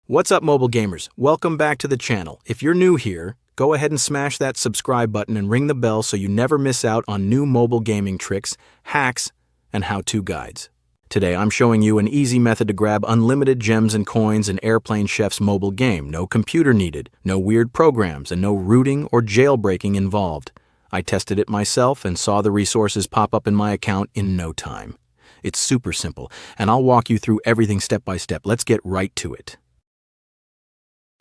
What's up, mobile gamers? Welcome back to the channel. If you're new here, go ahead and smash that subscribe button and ring the bell so you never miss out on new mobile gaming tricks, hacks, and how-to guides. Today, I'm showing you an easy method to grab unlimited gems and coins in Airplane Chef's mobile game. No computer needed, no weird programs, and no rooting or jailbreaking involved. I tested it myself and saw the resources pop up in my account in no time. It's super simple, and I'll walk you through everything step by step. Let's get right to it.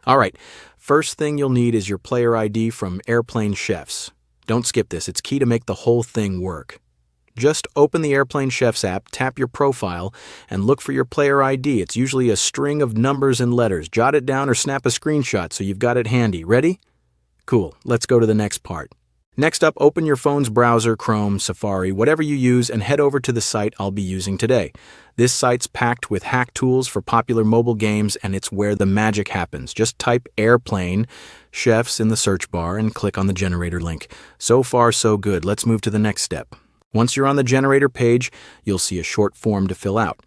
Alright, first thing you'll need is your player ID from Airplane Chefs. Don't skip this, it's key to make the whole thing work. Just open the Airplane Chefs app, tap your profile, and look for your player ID. It's usually a string of numbers and letters. Jot it down or snap a screenshot so you've got it handy. Ready? Cool, let's go to the next part. Next up, open your phone's browser, Chrome, Safari, whatever you use, and head over to the site I'll be using today. This site's packed with hack tools for popular mobile games, and it's where the magic happens. Just type Airplane Chefs in the search bar and click on the generator link. So far, so good. Let's move to the next step. Once you're on the generator page, you'll see a short form to fill out.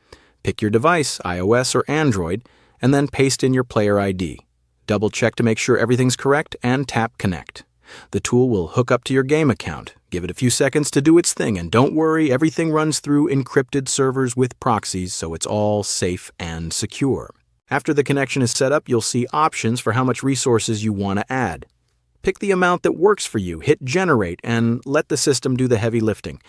Pick your device, iOS or Android, and then paste in your player ID. Double check to make sure everything's correct and tap Connect. The tool will hook up to your game account. Give it a few seconds to do its thing, and don't worry, everything runs through encrypted servers with proxies, so it's all safe and secure. After the connection is set up, you'll see options for how much resources you want to add. Pick the amount that works for you, hit Generate, and let the system do the heavy lifting.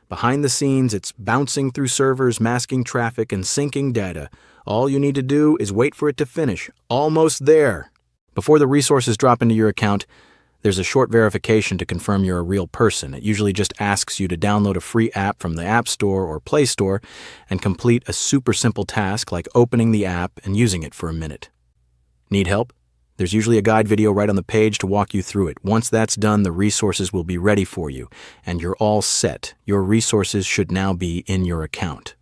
Behind the scenes, it's bouncing through servers, masking traffic, and syncing data. All you need to do is wait for it to finish. Almost there. Before the resources drop into your account, there's a short verification to confirm you're a real person. It usually just asks you to download a free app from the App Store or Play Store and complete a super simple task like opening the app and using it for a minute. Need help? There's usually a guide video right on the page to walk you through it. Once that's done, the resources will be ready for you, and you're all set. Your resources should now be in your account.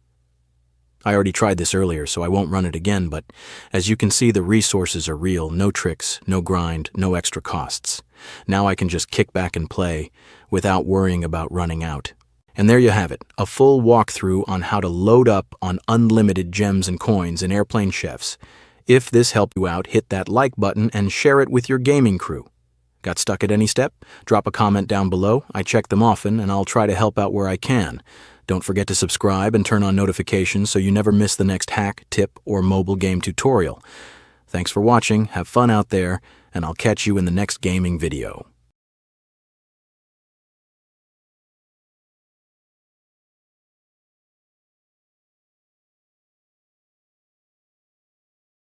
I already tried this earlier, so I won't run it again, but as you can see, the resources are real. No tricks, no grind, no extra costs. Now I can just kick back and play without worrying about running out. And there you have it, a full walkthrough on how to load up on unlimited gems and coins in Airplane Chefs. If this helped you out, hit that like button and share it with your gaming crew. Got stuck at any step? Drop a comment down below. I check them often, and I'll try to help out where I can. Don't forget to subscribe and turn on notifications so you never miss the next hack, tip, or mobile game tutorial. Thanks for watching, have fun out there, and I'll catch you in the next gaming video.